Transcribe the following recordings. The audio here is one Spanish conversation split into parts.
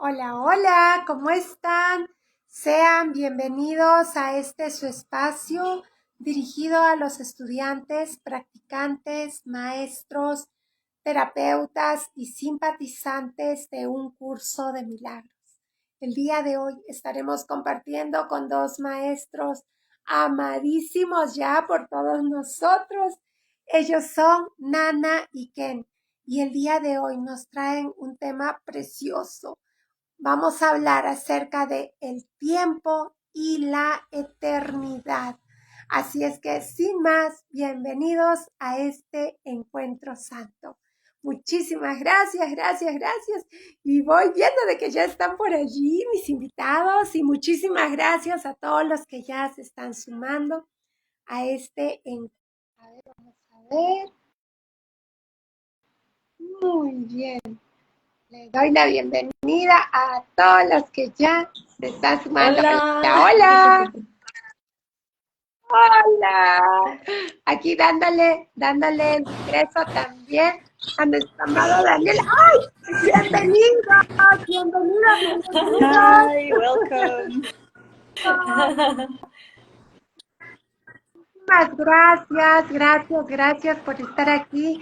Hola, hola, ¿cómo están? Sean bienvenidos a este su espacio dirigido a los estudiantes, practicantes, maestros, terapeutas y simpatizantes de un curso de milagros. El día de hoy estaremos compartiendo con dos maestros amadísimos ya por todos nosotros. Ellos son Nana y Ken y el día de hoy nos traen un tema precioso. Vamos a hablar acerca de el tiempo y la eternidad. Así es que, sin más, bienvenidos a este encuentro santo. Muchísimas gracias. Y voy viendo de que ya están por allí mis invitados y muchísimas gracias a todos los que ya se están sumando a este encuentro. A ver, vamos a ver. Muy bien. Les doy la bienvenida a todos los que ya se están sumando. Hola. Hola. Aquí dándole el ingreso también a nuestro amado Daniel. ¡Ay! Bienvenido. Hi, welcome. Muchísimas gracias por estar aquí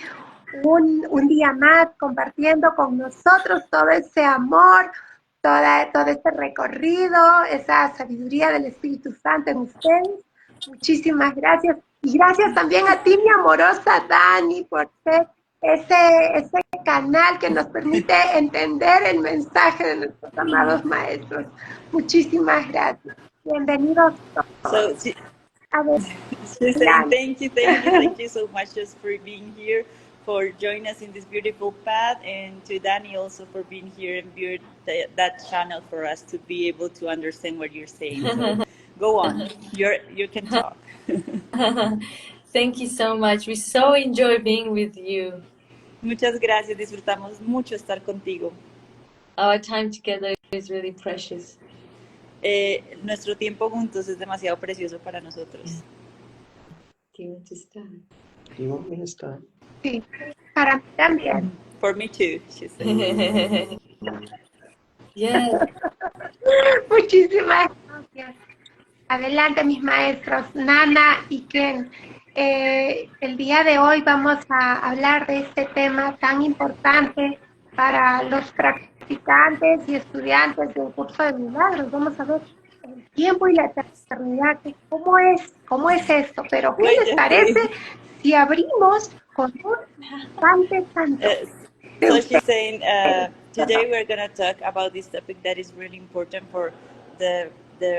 un día más compartiendo con nosotros todo ese amor, todo este recorrido, esa sabiduría del Espíritu Santo en ustedes. Muchísimas gracias. Y gracias también a ti, mi amorosa Dani, por ser ese canal que nos permite entender el mensaje de nuestros amados maestros. Muchísimas gracias. Bienvenidos todos. A ver, She's saying thank you so much just for being here, for joining us in this beautiful path, and to Danny also for being here and build that channel for us to be able to understand what you're saying. So go on, you can talk. Thank you so much. We so enjoy being with you. Muchas gracias, disfrutamos mucho estar contigo. Our time together is really precious. Nuestro tiempo juntos es demasiado precioso para nosotros. Do you want to start? Do you want me to start? Sí, para mí también. For me too, she said. Yeah. Muchísimas gracias. Adelante, mis maestros, Nana y Ken. El día de hoy vamos a hablar de este tema tan importante para los practicantes y estudiantes del curso de milagros. Vamos a ver el tiempo y la eternidad. ¿Cómo es esto? Pero, ¿qué les parece si abrimos con un santo? So she's saying, today we're going to talk about this topic that is really important for the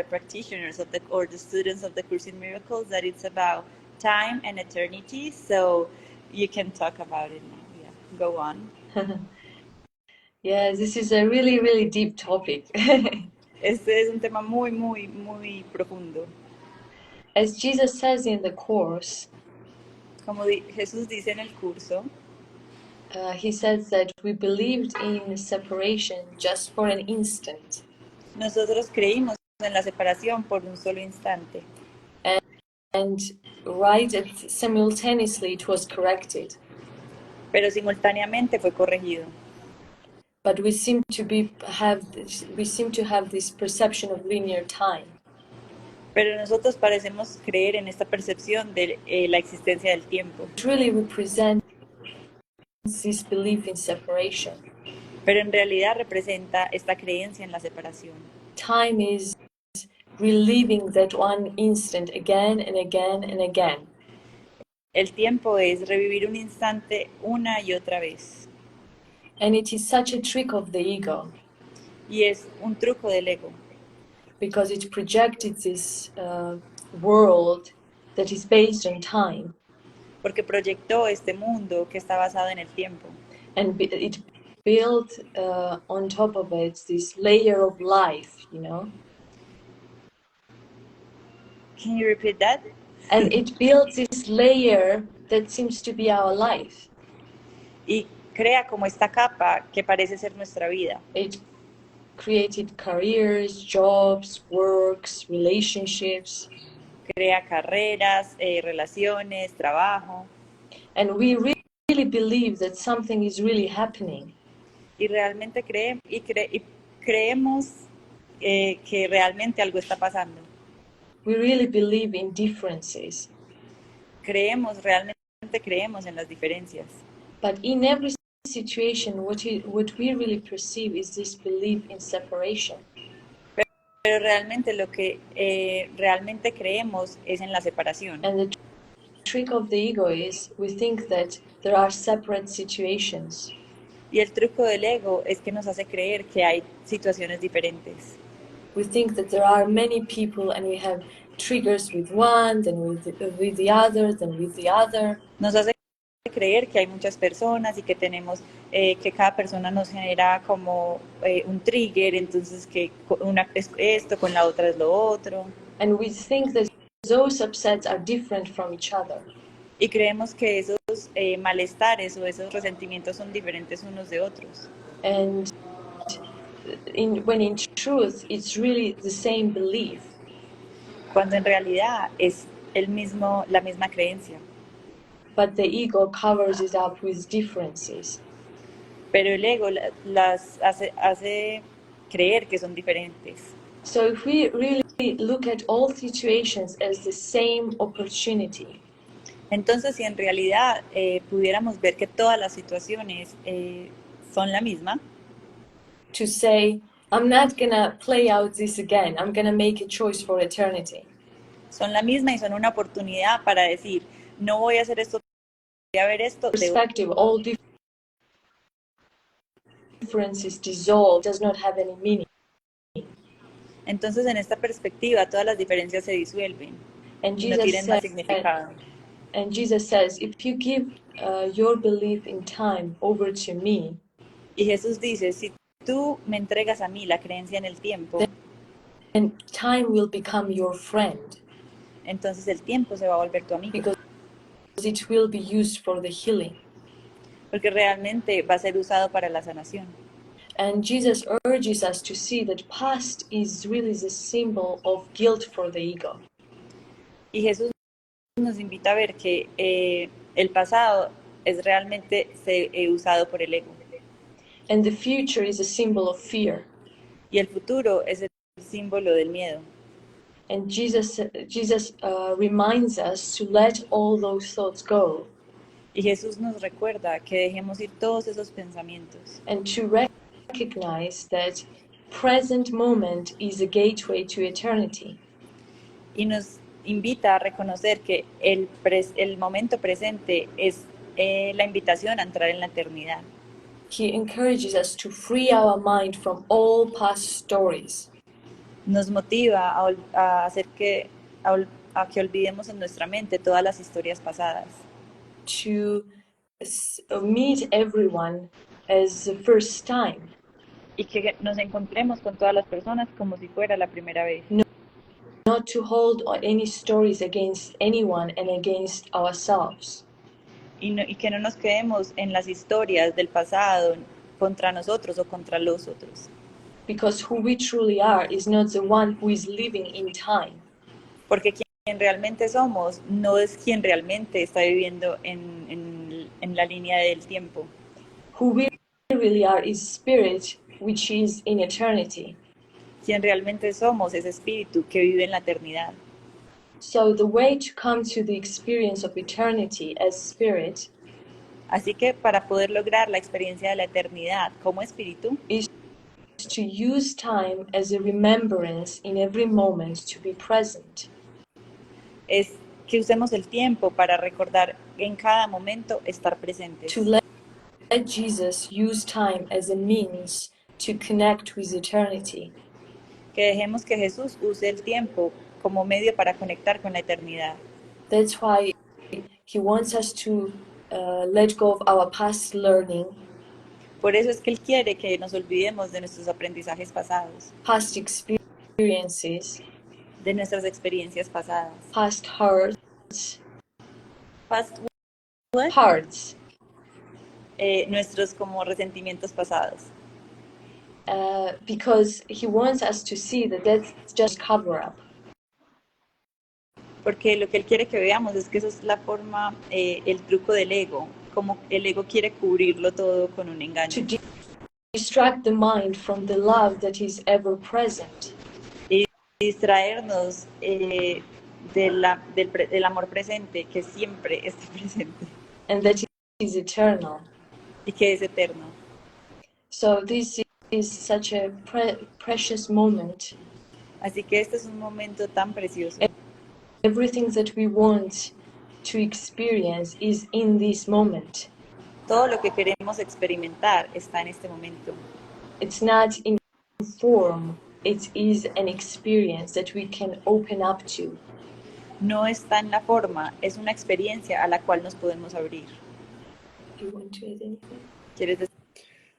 practitioners of or the students of the Course in Miracles, that it's about time and eternity. So you can talk about it now. Yeah, go on. Yeah, this is a really, really deep topic. Este es un tema muy, muy, muy profundo. As Jesus says in the Course, como Jesús dice en el curso, he says that we believed in separation just for an instant. Nosotros creímos en la separación por un solo instante. And simultaneously it was corrected. Pero simultáneamente fue corregido. But we seem to have this perception of linear time. Pero nosotros parecemos creer en esta percepción de la existencia del tiempo. It really represents this belief in separation. Pero en realidad representa esta creencia en la separación. Time is reliving that one instant again and again and again. El tiempo es revivir un instante una y otra vez. And it is such a trick of the ego. Y es un truco del ego. Because it projected this world that is based on time. Porque proyectó este mundo que está basado en el tiempo. And it built on top of it this layer of life, you know. Can you repeat that? And it built this layer that seems to be our life. Y crea como esta capa que parece ser nuestra vida. It created careers, jobs, works, relationships. Crea carreras, relaciones, trabajo. And we really believe that something is really happening. Y realmente creemos y creemos que realmente algo está pasando. We really believe in differences. Realmente creemos en las diferencias. But in every situation, what we really perceive is this belief in separation. Pero realmente lo que realmente creemos es en la separación. And the trick of the ego is we think that there are separate situations. Y el truco del ego es que nos hace creer que hay situaciones diferentes. We think that there are many people and we have triggers with one, then with the other, then with the other. Nos hace creer que hay muchas personas y que tenemos que cada persona nos genera como un trigger, entonces que una es esto, con la otra es lo otro. And we think that those upsets are different from each other. Y creemos que esos malestares o esos resentimientos son diferentes unos de otros. And when in truth it's really the same belief. Cuando en realidad es la misma creencia. But the ego covers it up with differences. Pero el ego las hace creer que son diferentes. So if we really look at all situations as the same opportunity, entonces si en realidad pudiéramos ver que todas las situaciones son la misma, to say, I'm not gonna play out this again, I'm gonna make a choice for eternity. Son la misma y son una oportunidad para decir, no voy a hacer esto, voy a ver esto. Perspective, all differences dissolve, does not have any meaning. Entonces en esta perspectiva todas las diferencias se disuelven And y no tienen más significado. And Jesus says, if you give your belief in time over to me, y Jesús dice, si tú me entregas a mí la creencia en el tiempo, then time will become your friend. Entonces el tiempo se va a volver tu amigo. Because it will be used for the healing. Porque realmente va a ser usado para la sanación. And Jesus urges us to see that past is really the symbol of guilt for the ego. Y Jesús nos invita a ver que el pasado es realmente usado por el ego. And the future is a symbol of fear. Y el futuro es el símbolo del miedo. And Jesus reminds us to let all those thoughts go. Y Jesús nos recuerda que dejemos ir todos esos pensamientos. And to recognize that present moment is a gateway to eternity. Y nos invita a reconocer que el momento presente es la invitación a entrar en la eternidad. He encourages us to free our mind from all past stories. Nos motiva a hacer que olvidemos en nuestra mente todas las historias pasadas. To meet everyone as the first time. Y que nos encontremos con todas las personas como si fuera la primera vez. Not to hold any stories against anyone and against ourselves. Y que no nos quedemos en las historias del pasado contra nosotros o contra los otros. Because who we truly are is not the one who is living in time. Porque quien realmente somos no es quien realmente está viviendo en la línea del tiempo. Who we really are is spirit, which is in eternity. Quien realmente somos es espíritu que vive en la eternidad. So the way to come to the experience of eternity as spirit, así que para poder lograr la experiencia de la eternidad como espíritu, is to use time as a remembrance in every moment to be present. Es que usemos el tiempo para recordar en cada momento estar presentes. To let Jesus use time as a means to connect with eternity. Que dejemos que Jesús use el tiempo como medio para conectar con la eternidad. That's why he wants us to let go of our past learning. Por eso es que Él quiere que nos olvidemos de nuestros aprendizajes pasados. Past experiences. De nuestras experiencias pasadas. Past hurts. Past what? Hurts. Nuestros como resentimientos pasados. Because he wants us to see that that's just cover-up. Porque lo que Él quiere que veamos es que eso es la forma, el truco del ego, como el ego quiere cubrirlo todo con un engaño. distract the mind from the love that is ever present. Y distraernos del amor presente que siempre está presente And that is eternal. y que es eterno. So this is such a precious moment. Así que este es un momento tan precioso. Everything that we want to experience is in this moment. Todo lo que queremos experimentar está en este momento. It's not in form, it is an experience that we can open up to. No está en la forma, es una experiencia a la cual nos podemos abrir. Do you want to add anything? ¿Quieres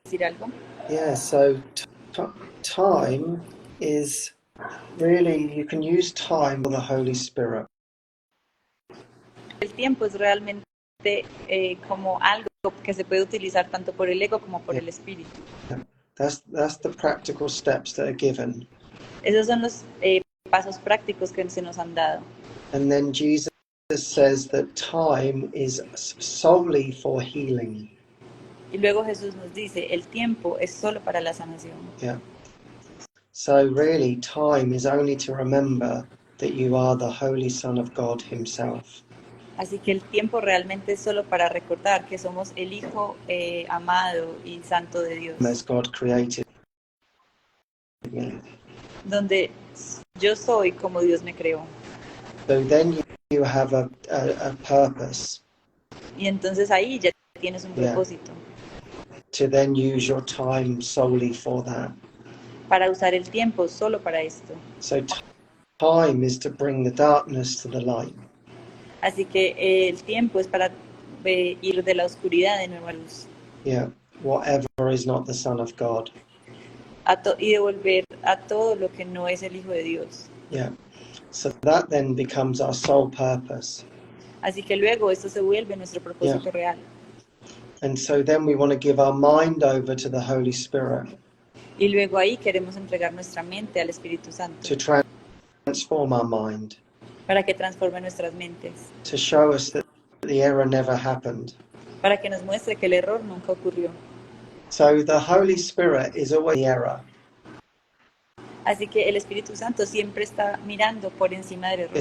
decir algo? Yeah, so time is really, you can use time for the Holy Spirit. El tiempo es realmente como algo que se puede utilizar tanto por el ego como por el espíritu. That's the practical steps that are given. Esos son los pasos prácticos que se nos han dado. And then Jesus says that time is solely for healing. Y luego Jesús nos dice, el tiempo es solo para la sanación. Yeah. So really, time is only to remember that you are the Holy Son of God Himself. Así que el tiempo realmente es solo para recordar que somos el Hijo amado y santo de Dios. As God created me. Donde yo soy como Dios me creó. So then you have a purpose Y entonces ahí ya tienes un Yeah. propósito to then use your time solely for that. para usar el tiempo solo para esto. So time is to bring the darkness to the light. Así que el tiempo es para ir de la oscuridad de nuevo a luz. Yeah. Whatever is not the Son of God. Y devolver a todo lo que no es el Hijo de Dios. Yeah. So that then becomes our sole purpose. Así que luego esto se vuelve nuestro propósito real. And so then we want to give our mind over to the Holy Spirit Y luego ahí queremos entregar nuestra mente al Espíritu Santo to transform our mind, para que transforme nuestras mentes, to show us that the error never happened. para que nos muestre que el error nunca ocurrió. So the Holy Spirit is always the error. Así que el Espíritu Santo siempre está mirando por encima del error.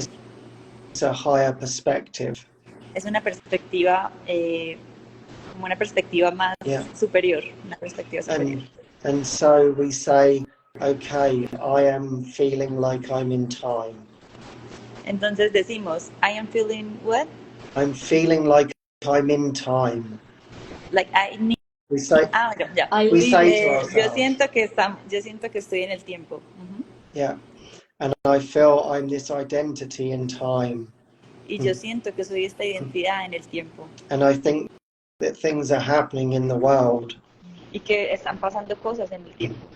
It's a higher perspective. Es una perspectiva, como una perspectiva más Yeah. superior, una perspectiva superior. And so we say, okay, I am feeling like I'm in time. Entonces decimos, I am feeling what? I'm feeling like I'm in time. Like I need. We say, Ya. we say to Yo ourselves, siento que estoy en el tiempo. Ujú. yeah, and I feel I'm this identity in time. Y yo siento que soy esta identidad en el tiempo. And I think that things are happening in the world Y que están pasando cosas en el tiempo,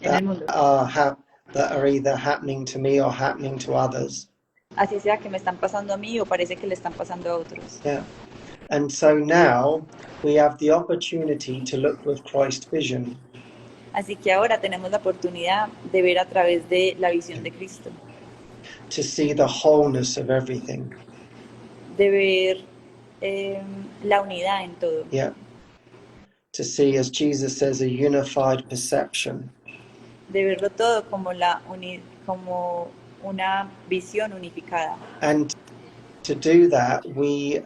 en el mundo. that are either happening to me or happening to others. Así sea que me están pasando a mí o parece que le están pasando a otros. Yeah. And so now we have the opportunity to look with Christ's vision. Así que ahora tenemos la oportunidad de ver a través de la visión de Cristo, To see the wholeness of everything. de ver la unidad en todo, Yeah. To see, as Jesus says, a unified perception. de verlo todo como como una visión unificada. And to do that, we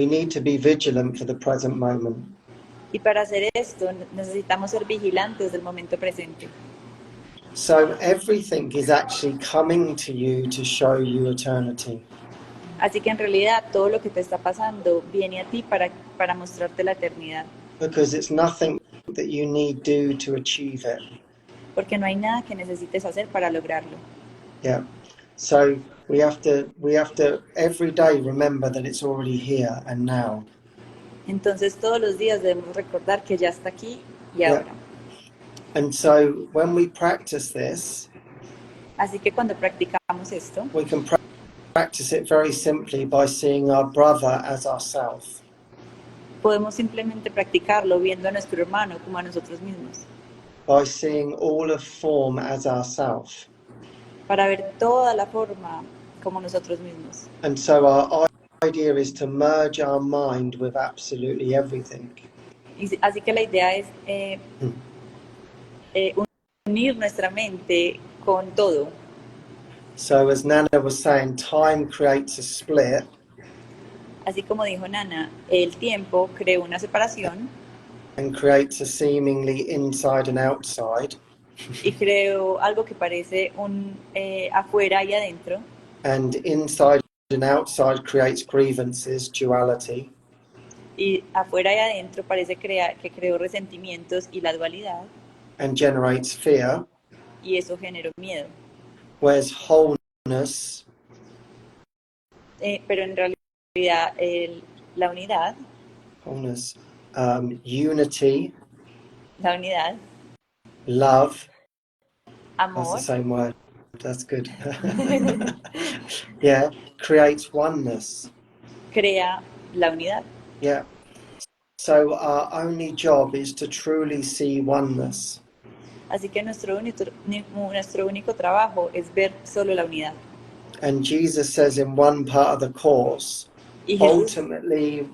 need to be vigilant for the present moment. Y para hacer esto necesitamos ser vigilantes del momento presente. So everything is actually coming to you to show you eternity. Así que en realidad todo lo que te está pasando viene a ti para mostrarte la eternidad. Because it's nothing that you need do to achieve it. Porque no hay nada que necesites hacer para lograrlo. Yeah. So we have to every day remember that it's already here and now. Entonces todos los días debemos recordar que ya está aquí y ahora. And so when we practice this, Así que cuando practicamos esto, we can practice it very simply by seeing our brother as ourselves. podemos simplemente practicarlo viendo a nuestro hermano como a nosotros mismos. By seeing all of form as ourself. Para ver toda la forma como nosotros mismos. And so our idea is to merge our mind with absolutely everything. Así que la idea es unir nuestra mente con todo. So as Nana was saying, time creates a split. Así como dijo Nana, el tiempo creó una separación And creates a seemingly inside and outside. y creó algo que parece un afuera y adentro. And inside and outside creates grievances, duality. Y afuera y adentro parece que creó resentimientos y la dualidad. And generates fear. Y eso generó miedo. Whereas wholeness, pero en realidad la unidad, unity, la unidad, love, amor, that's the same word, that's good. Yeah, creates oneness. Crea la unidad. Yeah. So our only job is to truly see oneness. Así que nuestro único trabajo es ver solo la unidad. And Jesus says in one part of the course, Y Jesús, ultimately,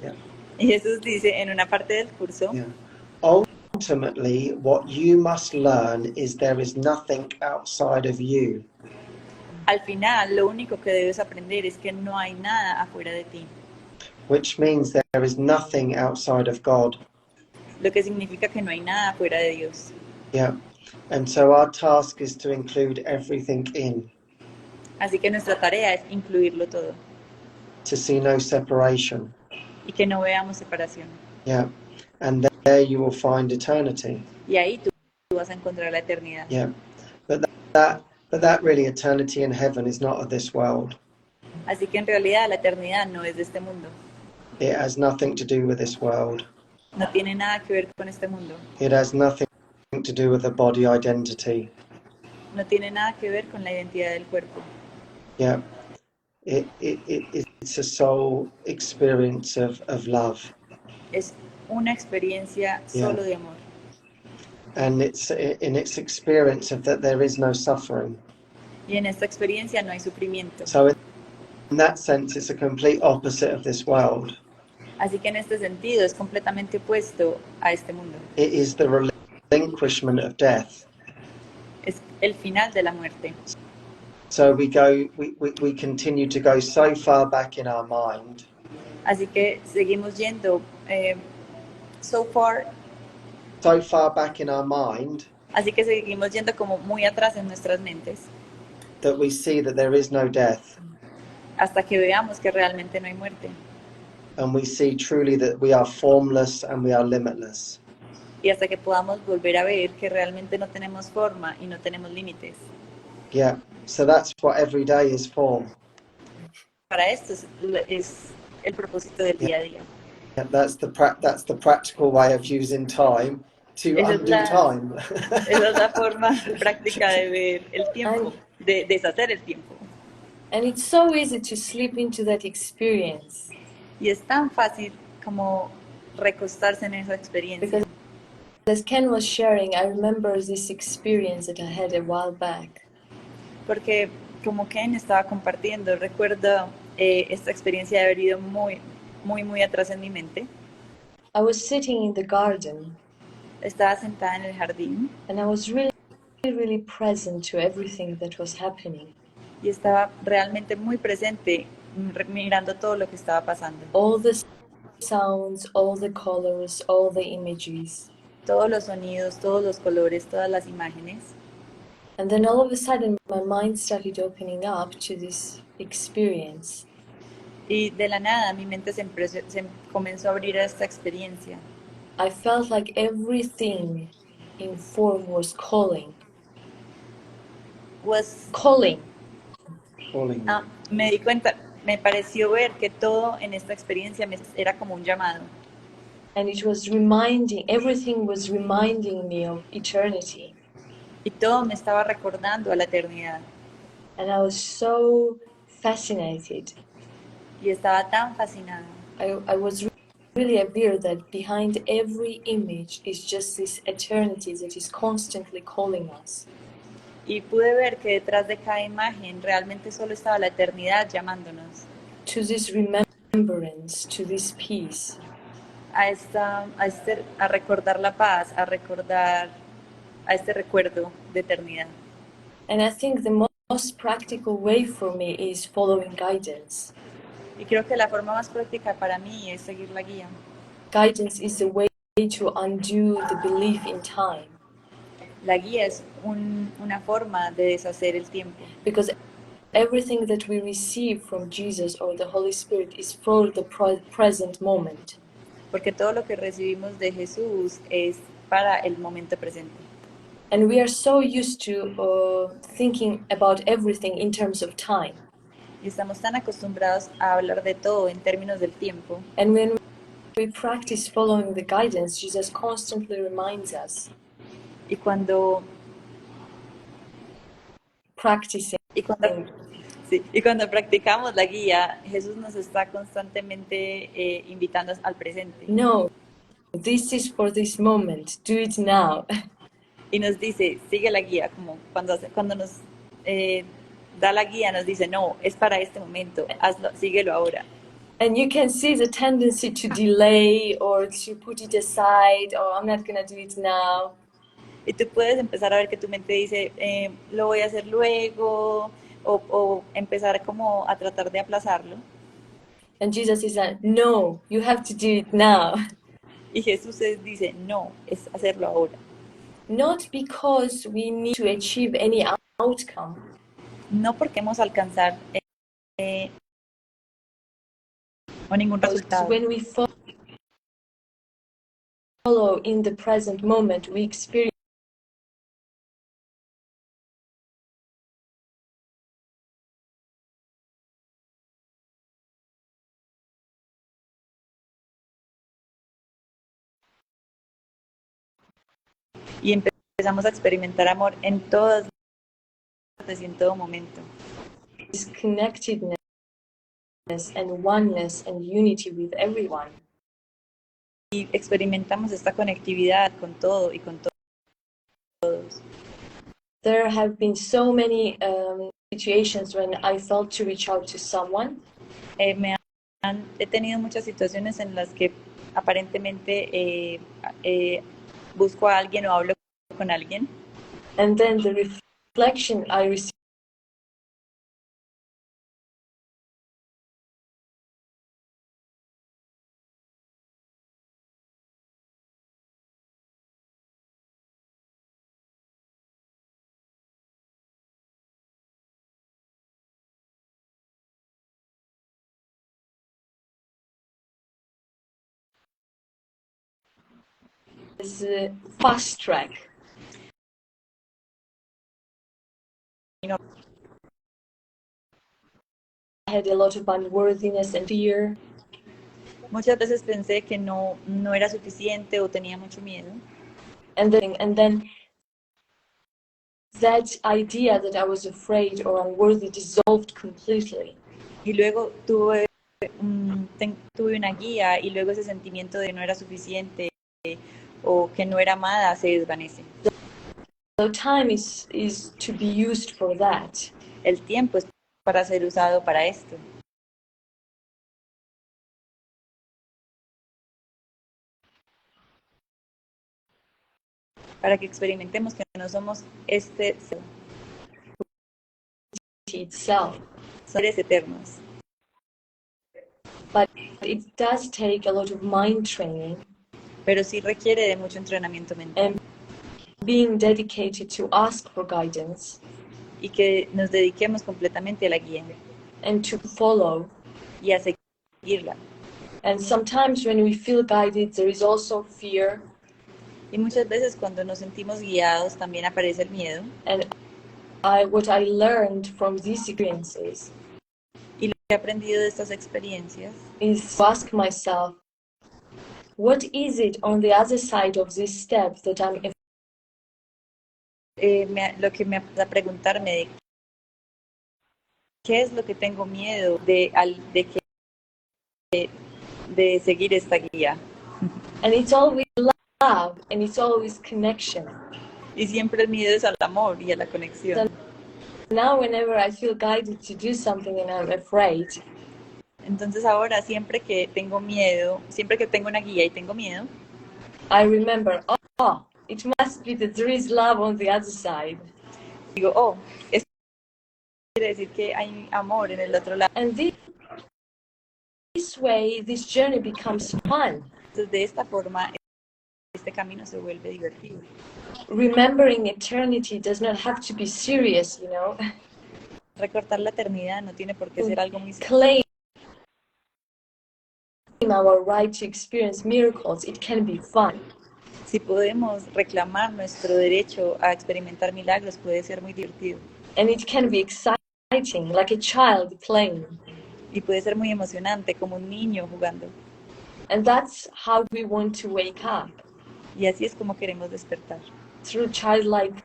yeah. y Jesús dice en una parte del curso, Yeah. Ultimately, what you must learn is there is nothing outside of you. al final lo único que debes aprender es que no hay nada afuera de ti. Which means there is nothing outside of God. Lo que significa que no hay nada fuera de Dios. Yeah. And so our task is to include everything in. Así que nuestra tarea es incluirlo todo. To see no separation. Y que no veamos separación. Yeah. And there you will find eternity. Y ahí tú vas a encontrar la eternidad. Yeah. But that really eternity in heaven is not of this world. Así que en realidad la eternidad no es de este mundo. It has nothing to do with this world. No tiene nada que ver con este mundo. It has nothing to do with the body identity. No tiene nada que ver con la identidad del cuerpo. Yeah. It's a soul experience of love. Es una experiencia solo de amor. And it's in its experience of that there is no suffering. Y en esta experiencia no hay sufrimiento. So in that sense, it's a complete opposite of this world. Así que en este sentido es completamente opuesto a este mundo. It is the relinquishment of death. Es el final de la muerte. So we continue to go so far back in our mind. Así que seguimos yendo so far Back in our mind. Así que seguimos yendo como muy atrás en nuestras mentes. That we see that there is no death. Hasta que veamos que realmente no hay muerte. And we see truly that we are formless and we are limitless. Y hasta que podamos volver a ver que realmente no tenemos forma y no tenemos límites. Yeah, so that's what every day is for. Para esto es el propósito del día a día. Yeah, that's the practical way of using time to undo time. Esa es la forma práctica de ver el tiempo, de deshacer el tiempo. And it's so easy to slip into that experience. Y es tan fácil como recostarse en esa experiencia. Because as Ken was sharing, I remember this experience that I had a while back. Porque como Ken estaba compartiendo, recuerdo esta experiencia de haber ido muy atrás en mi mente. I was sitting in the garden. Estaba sentada en el jardín. And I was really present to everything that was happening. Y estaba realmente muy presente mirando todo lo que estaba pasando. All the sounds, all the colors, all the images. Todos los sonidos, todos los colores, todas las imágenes. And then all of a sudden my mind started opening up to this experience. Y de la nada mi mente se comenzó a abrir a esta experiencia. I felt like everything in form was calling. Me di cuenta, me pareció ver que todo en esta experiencia era como un llamado. And it was everything was reminding me of eternity. Y todo me estaba recordando a la eternidad. And I was so fascinated. Y estaba tan fascinada. I was really aware that behind every image is just this eternity that is constantly calling us. Y pude ver que detrás de cada imagen realmente solo estaba la eternidad llamándonos to this remembrance, to this peace. a recordar la paz, a este recuerdo de eternidad. And I think the most practical way for me is following guidance. Y creo que la forma más práctica para mí es seguir la guía. Guidance is a way to undo the belief in time. La guía es una forma de deshacer el tiempo. Because everything that we receive from Jesus or the Holy Spirit is for the present moment. Porque todo lo que recibimos de Jesús es para el momento presente. And we are so used to thinking about everything in terms of time. Y estamos tan acostumbrados a hablar de todo en términos del tiempo. And when we practice following the guidance, Jesus constantly reminds us. Y cuando Practicing. Y cuando practicamos la guía, Jesús nos está constantemente invitando al presente. No, this is for this moment. Do it now. Y nos dice, sigue la guía, como cuando nos da la guía, nos dice, no, es para este momento, hazlo, síguelo ahora. And you can see the tendency to delay or to put it aside, or I'm not going to do it now. Y tú puedes empezar a ver que tu mente dice, lo voy a hacer luego, o empezar como a tratar de aplazarlo. And Jesus is like, no, you have to do it now. Y Jesús dice, no, es hacerlo ahora. Not because we need to achieve any outcome. No porque queremos alcanzar o ningún resultado. When we follow in the present moment, we experience Y empezamos a experimentar amor en todas partes y en todo momento. this connectedness and oneness and unity with everyone. Y experimentamos esta conectividad con todo y con todos. There have been so many situations when I felt to reach out to someone. He tenido muchas situaciones en las que aparentemente busco a alguien o hablo con alguien. And then the reflection I received is fast track. I had a lot of unworthiness and fear. Muchas veces pensé que no era suficiente o tenía mucho miedo. And then that idea that I was afraid or unworthy dissolved completely. Y luego tuve una guía y luego ese sentimiento de no era suficiente o que no era amada se desvanece. So time is to be used for that. El tiempo es para ser usado para esto. Para que experimentemos que no somos Itself. seres eternos. But it does take a lot of mind training. Pero sí requiere de mucho entrenamiento mental. And being dedicated to ask for guidance. Y que nos dediquemos completamente a la guía. And to follow. Y a seguirla. And sometimes when we feel guided, there is also fear. Y muchas veces cuando nos sentimos guiados también aparece el miedo. And what I learned from these experiences y lo que he aprendido de estas experiencias is to ask myself, what is it on the other side of this step that I'm lo que me hace preguntarme de qué es lo que tengo miedo de seguir esta guía. And it's always love and it's always connection. Y siempre el miedo es al amor y a la conexión. Now whenever I feel guided to do something and I'm afraid, Entonces ahora siempre que tengo miedo, siempre que tengo una guía y tengo miedo, I remember, oh, it must be that there is love on the other side. digo, oh, esto quiere decir que hay amor en el otro lado. And this way, this journey becomes fun. Entonces de esta forma, este camino se vuelve divertido. Remembering eternity does not have to be serious, you know. Recortar la eternidad no tiene por qué ser algo muy serio. Claim our right to experience miracles, it can be fun. Si podemos reclamar nuestro derecho a experimentar milagros, puede ser muy divertido. And it can be exciting, like a child playing. Y puede ser muy emocionante, como un niño jugando. And that's how we want to wake up. Y así es como queremos despertar. Through childlike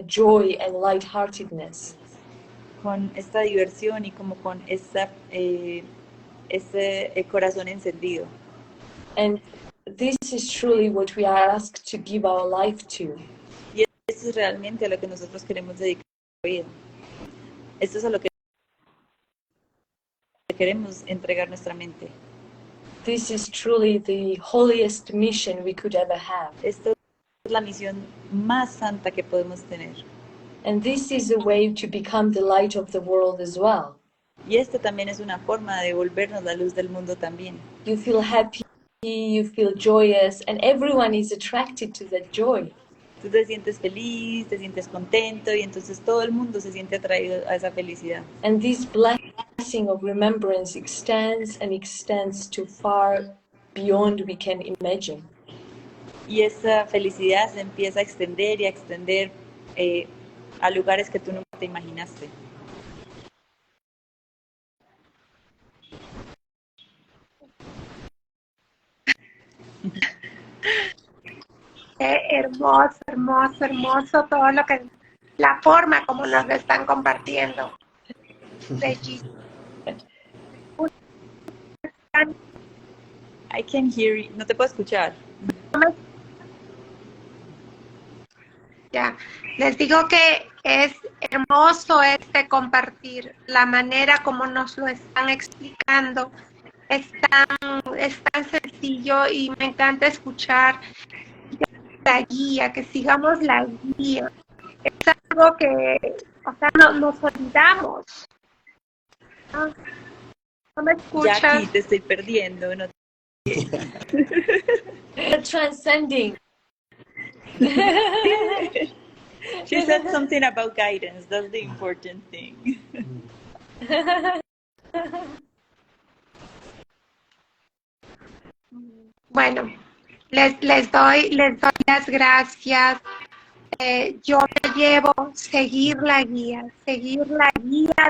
joy and lightheartedness. Con esta diversión y como con ese corazón encendido. And this is truly what we are asked to give our life to. Y esto es realmente a lo que nosotros queremos dedicar nuestra vida. Esto es a lo que queremos entregar nuestra mente. This is truly the holiest mission we could ever have. Esto es la misión más santa que podemos tener. And this is a way to become the light of the world as well. Y esta también es una forma de volvernos la luz del mundo también. You feel happy, you feel joyous, and everyone is attracted to that joy. Tú te sientes feliz, te sientes contento y entonces todo el mundo se siente atraído a esa felicidad. And this blessing of remembrance extends and extends to far beyond we can imagine. Y esa felicidad se empieza a extender y a extender a lugares que tú nunca te imaginaste. Hermoso, hermoso, hermoso todo lo que, la forma como nos lo están compartiendo. Bellísimo. I can hear you. No te puedo escuchar. Ya, les digo que es hermoso compartir, la manera como nos lo están explicando es tan sencillo y me encanta escuchar la guía, que sigamos la guía. Es algo que, o sea, nos olvidamos. ¿No me escuchas? Jackie, te estoy perdiendo. No Transcending. She said something about guidance. That's the important thing. Bueno, les doy las gracias. Yo me llevo seguir la guía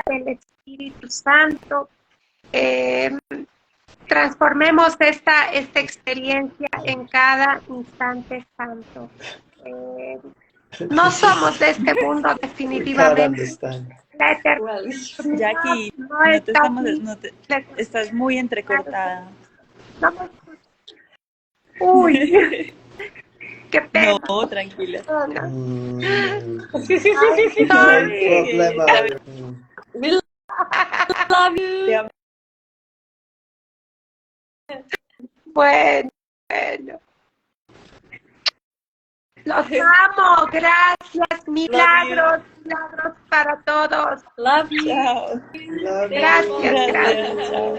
del Espíritu Santo. Transformemos esta experiencia en cada instante santo. No somos de este mundo, definitivamente. La eternidad Jackie, estás muy entrecortada. No me escucho. Uy, qué pena. No, tranquila. No. We love you. Te amo. Bueno. Los amo, gracias, milagros para todos. Love you. Chao. Gracias. Chao.